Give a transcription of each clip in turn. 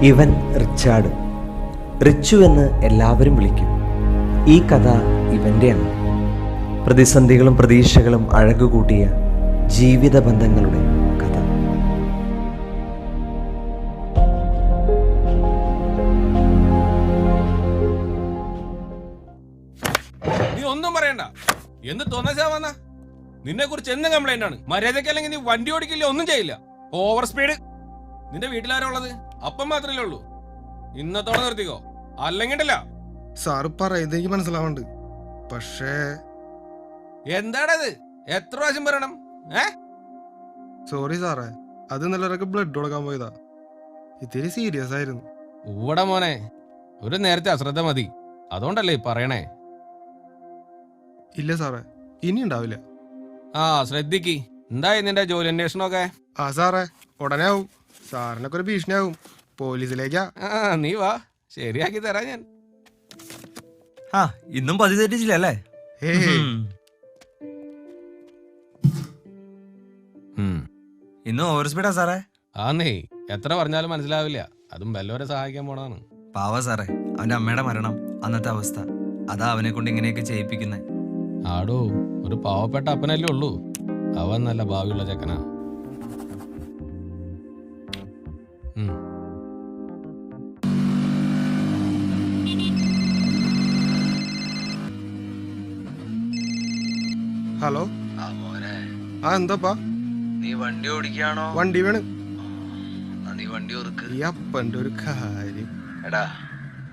ഇവൻ റിച്ചാർഡ്, റിച്ചു എന്ന് എല്ലാവരും വിളിക്കും. ഈ കഥ ഇവൻ്റെയാണ്. പ്രതിസന്ധികളും പ്രതീക്ഷകളും അഴകുകൂട്ടിയ ജീവിത ബന്ധങ്ങളുടെ കഥ. നീ ഒന്നും പറയണ്ട. എന്ത് തോന്നച്ചാവന്ന? നിന്നെ കുറിച്ച് എന്ത് കംപ്ലൈന്റ് ആണ്? മര്യാദക്ക് അല്ലെങ്കിൽ നീ വണ്ടി ഓടിക്കില്ല, ഒന്നും ചെയ്യില്ല. Over speed. നിന്റെ വീട്ടിലാരാ ഉള്ളത്? അപ്പം മാത്രമല്ലേ ഉള്ളൂ. ഇന്നത്തോടെ നിർത്തിക്കോ, അല്ലെങ്കിണ്ടല്ല. സാറ് പറയുന്നത് എനിക്ക് മനസ്സിലാവുന്നുണ്ട്, പക്ഷേ എന്താണത്? എത്ര പ്രാവശ്യം പറയണം? സോറി സാറേ, അത് ഇന്നലെ ബ്ലഡ് കൊടുക്കാൻ പോയതാ. ഇത്തിരി സീരിയസ് ആയിരുന്നു. ഊടെ മോനെ, ഒരു നേരത്തെ അശ്രദ്ധ മതി. അതുകൊണ്ടല്ലേ പറയണേ. ഇല്ല സാറേ, ഇനി ഉണ്ടാവില്ല. ആ ശ്രദ്ധിക്ക്. എന്തായി നിന്റെ ജോലി അന്വേഷണമൊക്കെ? ആ സാറേ, ഉടനെ ആവും. സാറിനൊക്കെ ഒരു ഭീഷണിയാവും. പോലീസിലേക്കാ. നീ വാ, ശരിയാക്കി തരാം ഞാൻ. ഇന്നും പതി തെറ്റിച്ചില്ല അല്ലേ? ഇന്നും ഓവർ സ്പീഡാ സാറേ. ആന്നേ, എത്ര പറഞ്ഞാലും മനസ്സിലാവില്ല. അതും വല്ലവരെ സഹായിക്കാൻ പോണതാണ്. പാവ സാറേ, അവന്റെ അമ്മയുടെ മരണം, അന്നത്തെ അവസ്ഥ, അതാ അവനെ കൊണ്ട് ഇങ്ങനെയൊക്കെ ചെയ്യിപ്പിക്കുന്നേ. ആടോ, ഒരു പാവപ്പെട്ട അപ്പനല്ലേ ഉള്ളൂ. അവൻ നല്ല ഭാവിയുള്ള ചെക്കനാ. ഹലോ. ആ എന്താപ്പാ? നീ വണ്ടി ഓടിക്കാണോ? വണ്ടി വേണ്. നീ വണ്ടി ഓർക്ക്. ഈ അപ്പന്റെ ഒരു കാര്യം. എടാ,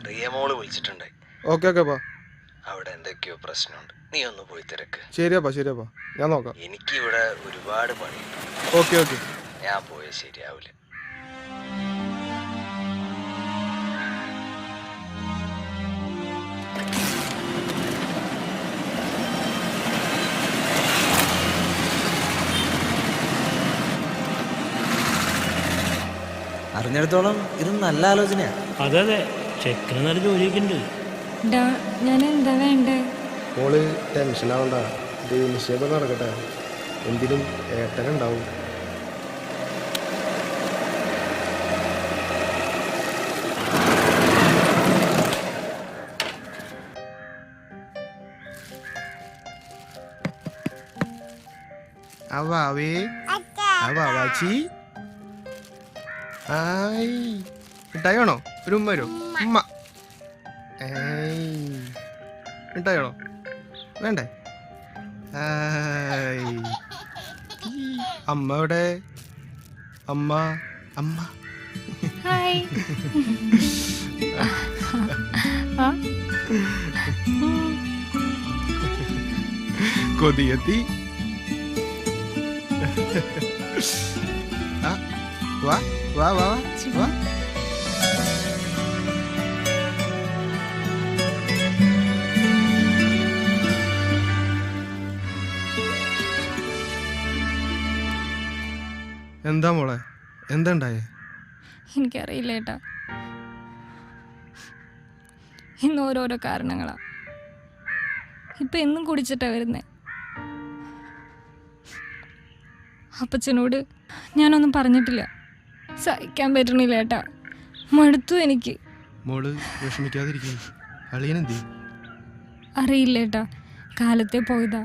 റിയമോള് വിളിച്ചിട്ടുണ്ടായി. ഓക്കെ ഓക്കെ പാ. അവിടെ എന്തൊക്കെയോ പ്രശ്നമുണ്ട്, നീ ഒന്ന് പോയി തിരക്ക്. ശരിയപ്പാ ശരിയപ്പാ, ഞാൻ നോക്കാം. എനിക്കിവിടെ ഒരുപാട് പണിയുണ്ട്. Okay okay. ഞാൻ പോയാൽ ശരിയാവില്ല. അറിഞ്ഞിടത്തോളം ഇത് നല്ല ആലോചനയാ. അതെ അതെ, ചെക്കന് നല്ല ജോലിയൊക്കെ ഉണ്ട്. ഞാൻ എന്താ വേണ്ടേ? മോള് ടെൻഷൻ ആവണ്ട, നിശ്ചയം നടക്കട്ടെ. എന്തിനും ഏട്ടനുണ്ടാവും. അവാവേ, അവാവാച്ചി. ആയി മിഠായി വേണോ? ഒരു ഉമ്മ വരോ? ഉമ്മ. മിഠായി വേണോ? വേണ്ടേ? അമ്മ എവിടെ? അമ്മ അമ്മ. ഹായ്. കൊതിയെത്തി. വാ വാ വാ വാ. എന്താ മോളെ, എന്താ ഉണ്ടായേ? എനിക്കറിയില്ല ഏട്ടാ, ഇന്ന് ഓരോരോ കാരണങ്ങളാ. ഇപ്പൊ എന്നും കുടിച്ചിട്ടാ വരുന്നേ. അപ്പച്ചനോട് ഞാനൊന്നും പറഞ്ഞിട്ടില്ല. സഹിക്കാൻ പറ്റണില്ല ഏട്ടാ, മടുത്തു എനിക്ക്. മോള് വിഷമിക്കാതിരിക്കും. അളിയനെന്തി? അറിയില്ല ഏട്ടാ, കാലത്തെ പോയതാ.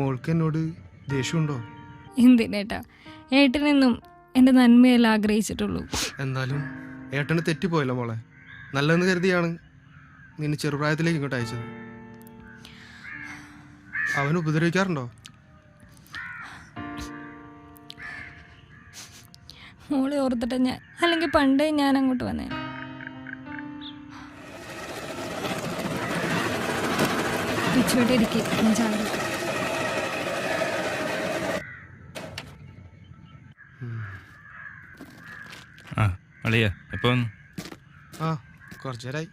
മോൾക്ക് എന്നോട് ദേഷ്യമുണ്ടോ? എന്തിനേട്ടാ, ഏട്ടനെന്നും എൻ്റെ നന്മയെല്ലാം ആഗ്രഹിച്ചിട്ടുള്ളൂ. എന്നാലും ഏട്ടന് തെറ്റിപ്പോയല്ലോ മോളെ. നല്ലതെന്ന് കരുതിയാണ് നിന്നെ ചെറുപ്രായത്തിലേക്ക് ഇങ്ങോട്ട് അയച്ചത്. അവൻ ഉപദ്രവിക്കാറുണ്ടോ? മോളെ ഓർത്തിട്ട് ഞാൻ, അല്ലെങ്കിൽ പണ്ടേ ഞാൻ അങ്ങോട്ട് വന്നേ. ഇരിക്കും ഞാൻ ചാടി. അളിയ എപ്പോ വന്നു? ആ, കുറച്ചു നേരമായി.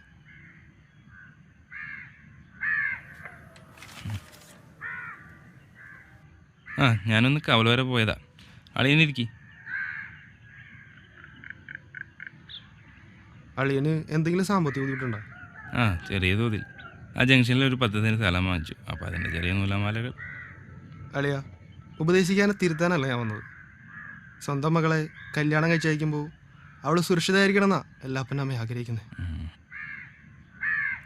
ഞാനൊന്ന് കവല വരെ പോയതാ. അളിയനിരിക്കി. അളിയന് എന്തെങ്കിലും സാമ്പത്തിക ബുദ്ധിമുട്ടുണ്ടോ? ചെറിയ തോതിൽ. ആ ജംഗ്ഷനിൽ ഒരു 10 സെന്റ് സ്ഥലം വാങ്ങിച്ചു. അപ്പോൾ അതിൻ്റെ ചെറിയ നൂലമാലകൾ. അളിയ, ഉപദേശിക്കാനെ തിരുത്താനല്ല ഞാൻ വന്നത്. സ്വന്തം മകളെ കല്യാണം കഴിച്ചയക്കുമ്പോൾ അവള് സുരക്ഷിതയായിരിക്കണം എന്നാ എല്ലാ അപ്പനും അമ്മയും ആഗ്രഹിക്കുന്നത്.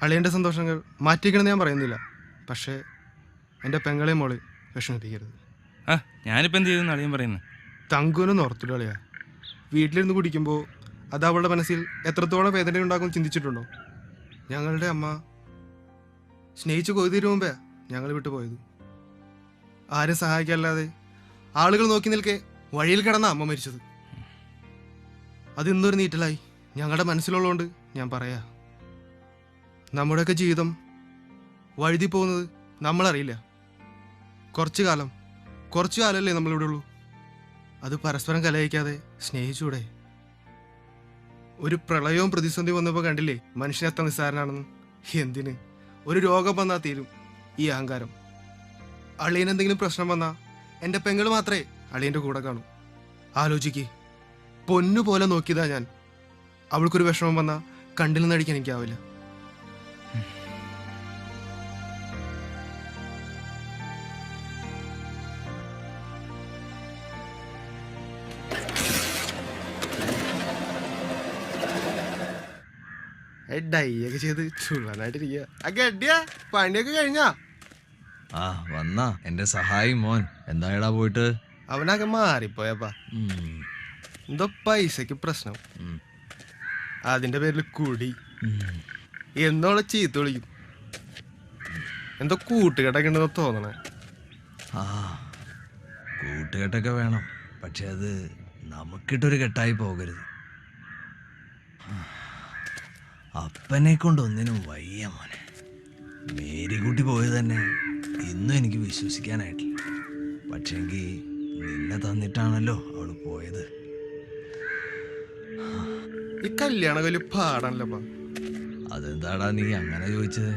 അളിയൻ്റെ സന്തോഷങ്ങൾ മാറ്റിക്കണമെന്ന് ഞാൻ പറയുന്നില്ല, പക്ഷേ എൻ്റെ പെങ്ങളെ മോള് വിഷമിപ്പിക്കരുത്. ആ ഞാനിപ്പോൾ എന്ത് ചെയ്തു അളിയൻ പറയുന്നത്? തങ്കുവിനൊന്നും ഓർത്തില്ല അളിയാ. വീട്ടിലിരുന്ന് കുടിക്കുമ്പോൾ അത് അവളുടെ മനസ്സിൽ എത്രത്തോളം വേദന ഉണ്ടാക്കും ചിന്തിച്ചിട്ടുണ്ടോ? ഞങ്ങളുടെ അമ്മ സ്നേഹിച്ച് കൊയ്തീരു മുമ്പേ ഞങ്ങൾ വിട്ടു പോയത്. ആരും സഹായിക്കല്ലാതെ ആളുകൾ നോക്കി നിൽക്കെ വഴിയിൽ കിടന്ന അമ്മ മരിച്ചത്. അത് ഇന്നൊരു നീറ്റലായി ഞങ്ങളുടെ മനസ്സിലുള്ളതുകൊണ്ട് ഞാൻ പറയാ, നമ്മുടെയൊക്കെ ജീവിതം വഴുതി പോകുന്നത് നമ്മളറിയില്ല. കുറച്ചു കാലമല്ലേ നമ്മളിവിടെ ഉള്ളൂ. അത് പരസ്പരം കലഹിക്കാതെ സ്നേഹിച്ചൂടെ? ഒരു പ്രളയവും പ്രതിസന്ധി വന്നപ്പോൾ കണ്ടില്ലേ മനുഷ്യൻ എത്ര നിസ്സാരനാണെന്ന്. എന്തിന് ഒരു രോഗം വന്നാൽ തീരും ഈ അഹങ്കാരം. അളിയൻ എന്തെങ്കിലും പ്രശ്നം വന്നാൽ എൻ്റെ പെങ്ങൾ മാത്രമേ അളിയൻ്റെ കൂടെ കാണൂ. ആലോചിക്ക്, പൊന്നുപോലെ നോക്കിയതാ ഞാൻ. അവൾക്കൊരു വിഷമം വന്നാൽ കണ്ടിൽ നിന്ന് അടിക്കാൻ എനിക്കാവില്ല. ഡൈയൊക്കെ ചെയ്ത് ചുള്ളനായിട്ടിരിക്കുക. ആ ഗഡിയ പണിയൊക്കെ കഴിഞ്ഞാ? ആ വന്നാ എന്റെ സഹായി മോൻ. എന്തായടാ പോയിട്ട്? അവനൊക്കെ മാറിപ്പോയപ്പാ. എന്തോ പൈസക്ക് പ്രശ്നം. അതിന്റെ പേരിൽ കൂടി എന്നോളെ ചീത്ത വിളിക്കും. എന്തോ കൂട്ടുകെട്ടൊക്കെ ഉണ്ടെന്ന് തോന്നണേ. ആ കൂട്ടുകെട്ടൊക്കെ വേണം, പക്ഷെ അത് നമുക്കിട്ടൊരു കെട്ടായി പോകരുത്. അപ്പനെ കൊണ്ടൊന്നിനും വയ്യ മോനെ. മേരിക്കുട്ടി പോയത് തന്നെ ഇന്നും എനിക്ക് വിശ്വസിക്കാനായിട്ടില്ല. പക്ഷെങ്കിൽ നിന്നെ തന്നിട്ടാണല്ലോ അവള് പോയത്. ഈ കല്യാണം വലിയ പാടാണല്ലോപ്പാ. അതെന്താടാ നീ അങ്ങനെ ചോദിച്ചത്?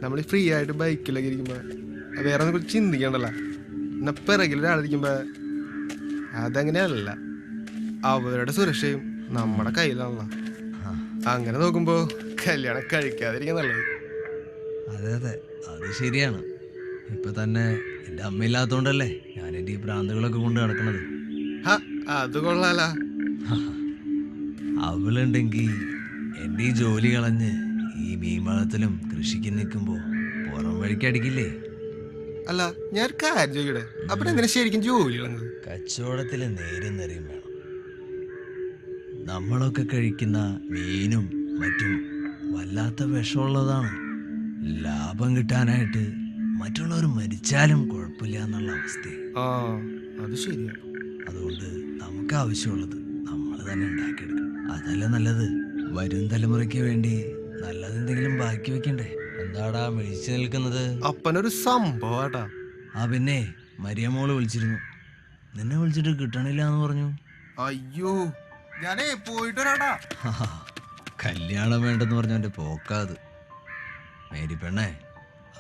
നമ്മൾ ഫ്രീ ആയിട്ട് ബൈക്കിലൊക്കെ ഇരിക്കുമ്പോ വേറെ ഒന്നും കുറിച്ച് ചിന്തിക്കണ്ടല്ലോ. എന്നാ പിറകിൽ ഒരാളിരിക്കുമ്പോ അതങ്ങനെയല്ല. അവരുടെ സുരക്ഷയും നമ്മുടെ കയ്യിലാണല്ലോ. അങ്ങനെ നോക്കുമ്പോ കല്യാണം കഴിക്കാതിരിക്കാൻ നല്ലത്. അതെ അതെ, അത് ശരിയാണ്. ഇപ്പൊ തന്നെ എൻ്റെ അമ്മയില്ലാത്തോണ്ടല്ലേ ഞാൻ എൻ്റെ ഈ ഭ്രാന്തുകളൊക്കെ കൊണ്ട് നടക്കണത്. അത് കൊള്ളാല. അവളുണ്ടെങ്കിൽ എൻ്റെ ഈ ജോലി കളഞ്ഞ് ഈ മീൻവളത്തിലും കൃഷിക്ക് നിൽക്കുമ്പോൾ പുറം വഴിക്ക് അടിക്കില്ലേ? അല്ല ഞാൻ കാര്യം ചോദിക്കട്ടെ, അപ്പൊ എന്തിനാ ശരിക്കും ജോലി കളഞ്ഞത്? കച്ചവടത്തിൽ നേരും നിറയും വേണം. നമ്മളൊക്കെ കഴിക്കുന്ന മീനും മറ്റും വല്ലാത്ത വിഷമുള്ളതാണ്. ലാഭം കിട്ടാനായിട്ട് മറ്റുള്ളവർ മരിച്ചാലും കുഴപ്പമില്ല എന്നുള്ള അവസ്ഥ. അത് ശരിയാണ്. അതുകൊണ്ട് നമുക്ക് ആവശ്യമുള്ളത് നമ്മൾ തന്നെ ഉണ്ടാക്കിയെടുക്കണം. അതല്ല നല്ലത്. വരും തലമുറയ്ക്ക് വേണ്ടി നല്ലതെന്തെങ്കിലും ബാക്കി വെക്കണ്ടേ? എന്താടാ മിഴിച്ചു നിൽക്കുന്നത്? അപ്പനൊരു സംഭവട്ടാ. ആ പിന്നെ മരിയമോള് വിളിച്ചിരുന്നു. നിന്നെ വിളിച്ചിട്ട് കിട്ടണില്ല എന്ന് പറഞ്ഞു. അയ്യോ ഞാനേ പോയിട്ടൊരാടാ. കല്യാണം വേണ്ടെന്ന് പറഞ്ഞു എൻ്റെ പോക്കാത്. മേരി പെണ്ണേ,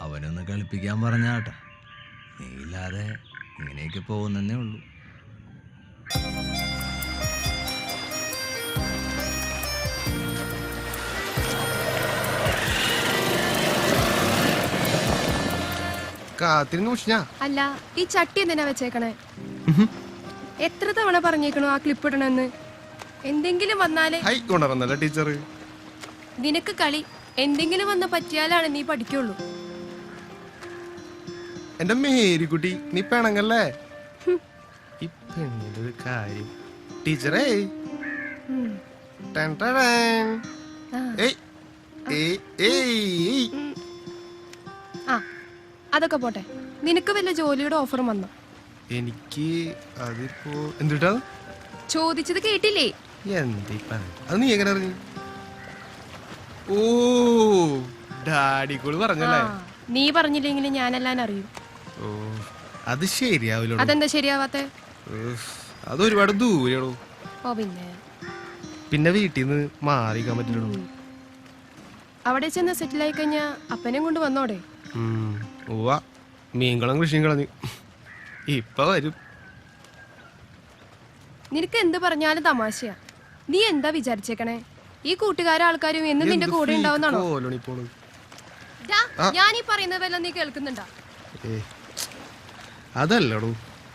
അവനൊന്ന് കളിപ്പിക്കാൻ പറഞ്ഞാട്ടാ. നീ ഇല്ലാതെ ഇങ്ങനെയൊക്കെ പോകുന്നേ ഉള്ളൂ. കാത്തിരുന്ന് മുഷിഞ്ഞാ. അല്ല ഈ ചട്ടി എന്തിനാ വെച്ചേക്കണേ? എത്ര തവണ പറഞ്ഞേക്കണു ആ ക്ലിപ്പ് ഇടണെന്ന്? എന്തെങ്കിലും വന്നാലേ ഹൈ കൊണ്ടുവന്നല്ലേ ടീച്ചർ. നിനക്ക് കളി. എന്തെങ്കിലും വന്ന് പറ്റിയാലാണ് നീ പഠിക്കുള്ളൂ. എന്റെ മേരിക്കുട്ടി നീ പെണങ്ങല്ലേ? ഈ പെണ്ണിന്റെ ഒരു കാര്യം ടീച്ചറേ. ആ അതൊക്കെ പോട്ടെ. നിനക്ക് വല്ല ജോലിയുടെ ഓഫറും വന്നോ? എനിക്ക് അതിപ്പോ എന്തിട്ടാ ചോദിച്ചത് കേട്ടില്ലേ? എന്തി അത് നീ എങ്ങനെ അറിഞ്ഞു? ഓ ഡാഡിക്കോള് പറഞ്ഞല്ലേ? നീ പറഞ്ഞില്ലെങ്കിലും ഞാനെല്ലാം അറിയും. ഓ അത് ശരിയാവില്ല. അതെന്താ ശരിയാവാത്തെ? അതൊരുപാട് ദൂരെയാണോ. ഓ പിന്നെ വീട്ടിൽ നിന്ന് മാറിക്കാൻ പറ്റില്ലടോ. അവിടെ ചെന്ന് സെറ്റിലായി കഴിഞ്ഞാ അപ്പനെയും കൊണ്ട് വന്നോടെ? ഓവാ മീൻകളം കൃഷിയും കളഞ്ഞു. ഇപ്പൊ വരും. നിനക്ക് എന്ത് പറഞ്ഞാലും തമാശയാ. നീ എന്താ വിചാരിച്ചേക്കണേ? ഈ കൂട്ടുകാരും ആൾക്കാരും എന്നും നിന്റെ കൂടെ ഉണ്ടാവുന്നാണോ? ഞാൻ ഈ പറയുന്നത് വല്ല നീ കേൾക്കുന്നുണ്ടാ? അതല്ലടോ,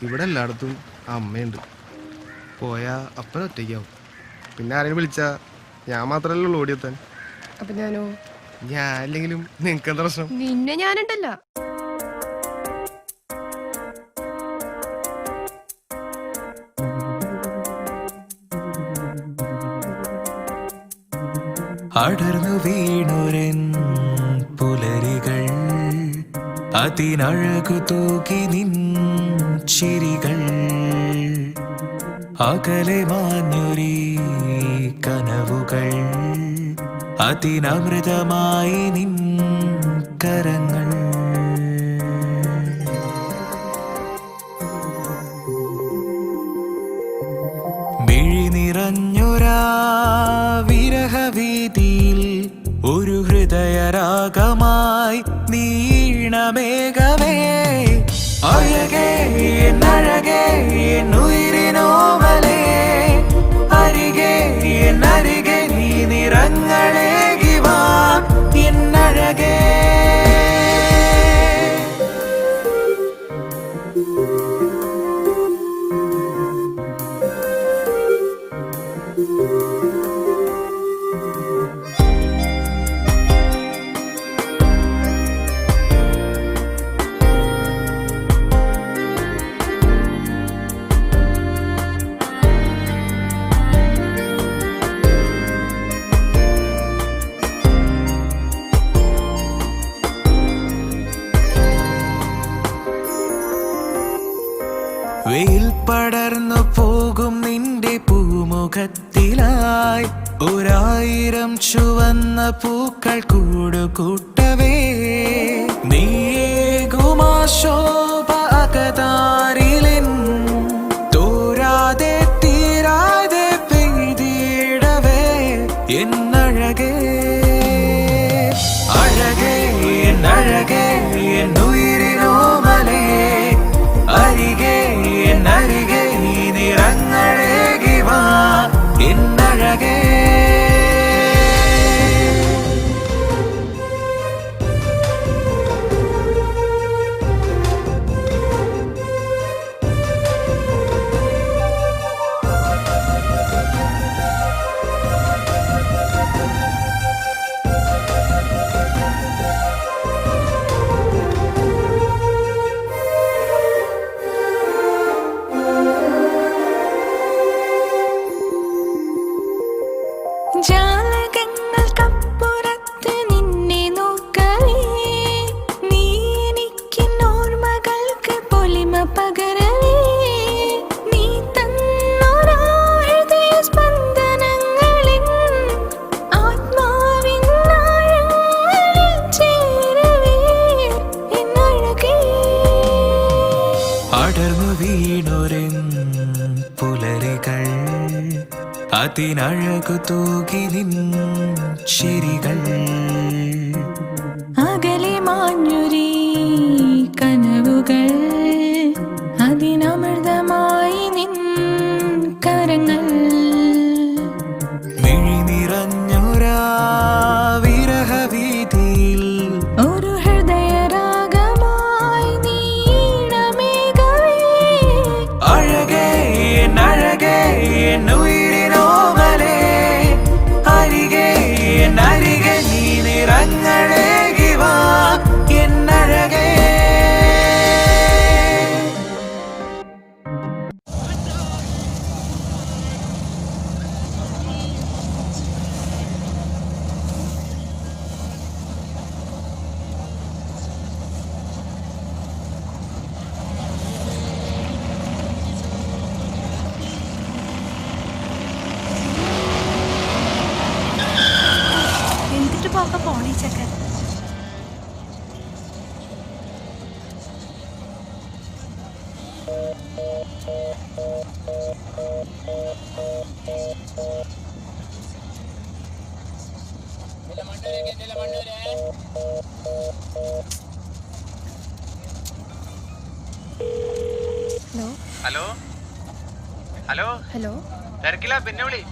ഇവിടെ എല്ലായിടത്തും അമ്മയുണ്ട്. പോയാ അപ്പൻ ഒറ്റയ്ക്കാവും. പിന്നെ ആരെങ്കിലും വിളിച്ചാ ഞാൻ മാത്രമല്ലേ ഉള്ളൂ ഓടിയെത്താൻ. അപ്പൊ ഞാനോ? ഞാൻ അല്ലെങ്കിലും നിങ്ങൾക്ക് എന്താ പ്രശ്നം? നിന്നെ ഞാനുണ്ടല്ലോ. അടർന്നു വീണുരൻ പുലരികൾ അതിനഴകു തൂകി നിൻ ചിരികൾ അകലെ മാഞ്ഞൊരീ കനവുകൾ അതിനമൃതമായി നിൻ കരങ്ങൾ മിഴി നിറഞ്ഞൊരാ വിരഹവീതിയിൽ ഒരു ഹൃദയരാഗമായി നീണമേഘമേ അഴകേ എന്നഴകേ എന്നുയിരിനോമലേ അരികെ എന്നരികെ നീ നിറങ്ങളേകി വാ എന്നഴകേ വെയിൽ പടർന്നു പോകും നിന്റെ പൂമുഖത്തിലായി 1000 ചുവന്ന പൂക്കൾ കൂടുകൂട്ടവേ നീയേകുമാ ശോഭ അകതാരിലിൻ തോരാതെ തീരാതെ പെയ്തിടവേ എന്നഴകേ അഴകേ എന്നഴകേ എന്നുയിരിനോമലേ അരികെ എന്നരികെ നീ നിറങ്ങളേകി വാ എന്നഴകേ ജാലകങ്ങൾക്കപ്പുറത്ത് നിന്നെ നോക്കവേ നീ എനിക്ക് ഓർമ്മകൾക്ക് പൊലിമ പകരവേ നീ തന്നൊരാ ഹൃദയ സ്പന്ദനങ്ങളിൽ ആത്മാവിൻ ആഴങ്ങളിൽ ചേരവേ എന്നഴകേ അടർന്നു വീണൊരൻ പുലരികൾ അതിനഴകു തൂകി നിൻ ചിരികൾ അകലെ മാഞ്ഞൊരീ കനവുകൾ അതിനമൃതമായി നിൻ കരങ്ങൾ മിഴി നിറഞ്ഞൊരാ വിരഹവീതിയിൽ ഒരു ഹൃദയരാഗമായി നീണമേഘമേ അഴകേ എന്നഴകേ എന്നുയിരിനോമലേ അരികെ എന്നരികെ നീ നിറങ്ങളേകി വാ എന്നഴകേ എന്തിട്ട് പോക്ക പോണീ ചക്കൻ ഹലോ ഹലോ ഹലോ ഹലോ തിരക്കില്ല പിന്നെ വിളി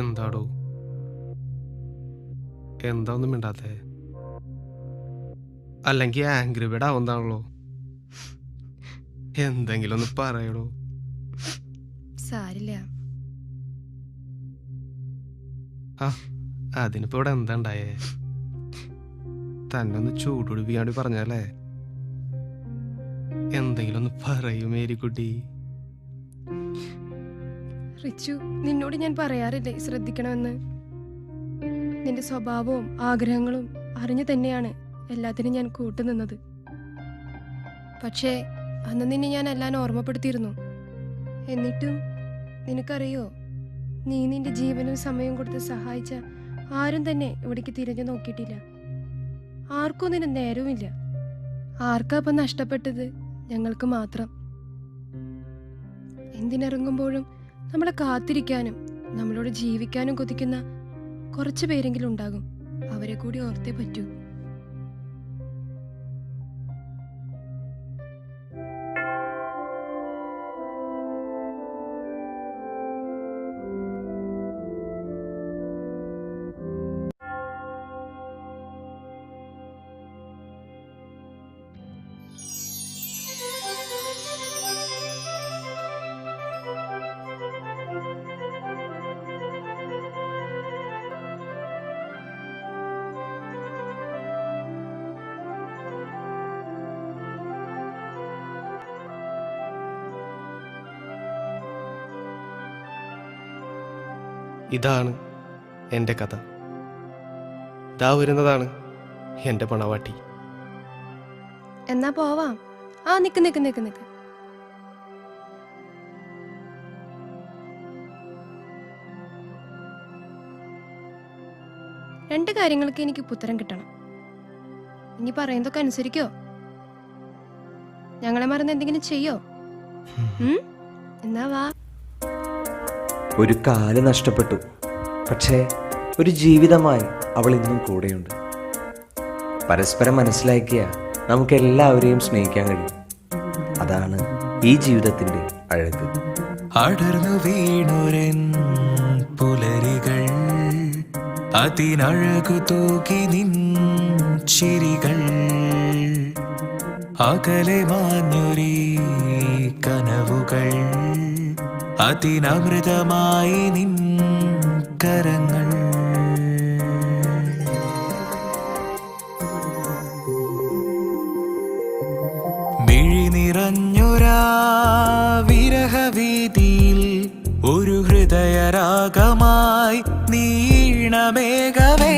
എന്താടോ, എന്താ ഒന്നും മിണ്ടാത്തേ? അല്ലെങ്കിൽ ആംഗ്രി ബേഡ് ആവുന്നതാണല്ലോ. എന്തെങ്കിലും ഒന്ന് പറയടോ. സാരില്ല. ആ, അതിനിപ്പോ ഇവിടെ എന്താ ഉണ്ടായേ? തന്നെ ഒന്ന് ചൂടുപിടിപ്പിക്കാണ്ട് പറഞ്ഞാലേ. എന്തെങ്കിലും ഒന്ന് പറയൂ മേരിക്കുട്ടി. റിച്ചു, നിന്നോട് ഞാൻ പറയാറില്ലേ ശ്രദ്ധിക്കണമെന്ന്? നിന്റെ സ്വഭാവവും ആഗ്രഹങ്ങളും അറിഞ്ഞു തന്നെയാണ് എല്ലാത്തിനും ഞാൻ കൂട്ടുനിന്നത്. പക്ഷേ അന്ന് നിന്നെ ഞാൻ എല്ലാം ഓർമ്മപ്പെടുത്തിയിരുന്നു. എന്നിട്ടും നിനക്കറിയോ, നീ നിന്റെ ജീവനും സമയവും കൊടുത്ത് സഹായിച്ച ആരും തന്നെ ഇവിടേക്ക് തിരിഞ്ഞു നോക്കിയിട്ടില്ല. ആർക്കും നിന്നെ നേരവുമില്ല. ആർക്കാ ഇപ്പം നഷ്ടപ്പെട്ടത്? ഞങ്ങൾക്ക് മാത്രം. എന്തിനിറങ്ങുമ്പോഴും നമ്മളെ കാത്തിരിക്കാനും നമ്മളോട് ജീവിക്കാനും കൊതിക്കുന്ന കുറച്ച് പേരെങ്കിലും ഉണ്ടാകും. അവരെ കൂടി ഓർത്തേ പറ്റൂ. ഇതാണ് എൻ്റെ കഥ. ഇതാ വരുന്നതാണ് എൻ്റെ പണവാട്ടി. എന്നാ പോവാം. ആ, നിക്ക് നിക്ക് നിക്ക് നിക്ക്. രണ്ട് കാര്യങ്ങൾക്ക് എനിക്ക് ഉത്തരം കിട്ടണം. ഇനി പറയുന്നതൊക്കെ അനുസരിക്കോ? ഞങ്ങളെ മറന്ന് എന്തെങ്കിലും ചെയ്യോ? എന്നാ വാ. ഒരു കാല് നഷ്ടപ്പെട്ടു, പക്ഷേ ഒരു ജീവിതമായി അവൾ ഇന്നും കൂടെയുണ്ട്. പരസ്പരം മനസ്സിലാക്കിയ നമുക്ക് എല്ലാവരെയും സ്നേഹിക്കാൻ കഴിയും. അതാണ് ഈ ജീവിതത്തിൻ്റെ അഴക്. അടർന്നു വീണുരൻ പുലരികൾ, അതിനഴകു തൂക്കി നിൻ ചിരികൾ, അകലെ മാഞ്ഞൊരീ കനവുകൾ, അതിനമൃതമായി നിൻ കരങ്ങൾ. മിഴി നിറഞ്ഞൊരാ വിരഹവീതിയിൽ ഒരു ഹൃദയരാഗമായി നീണമേഘമേ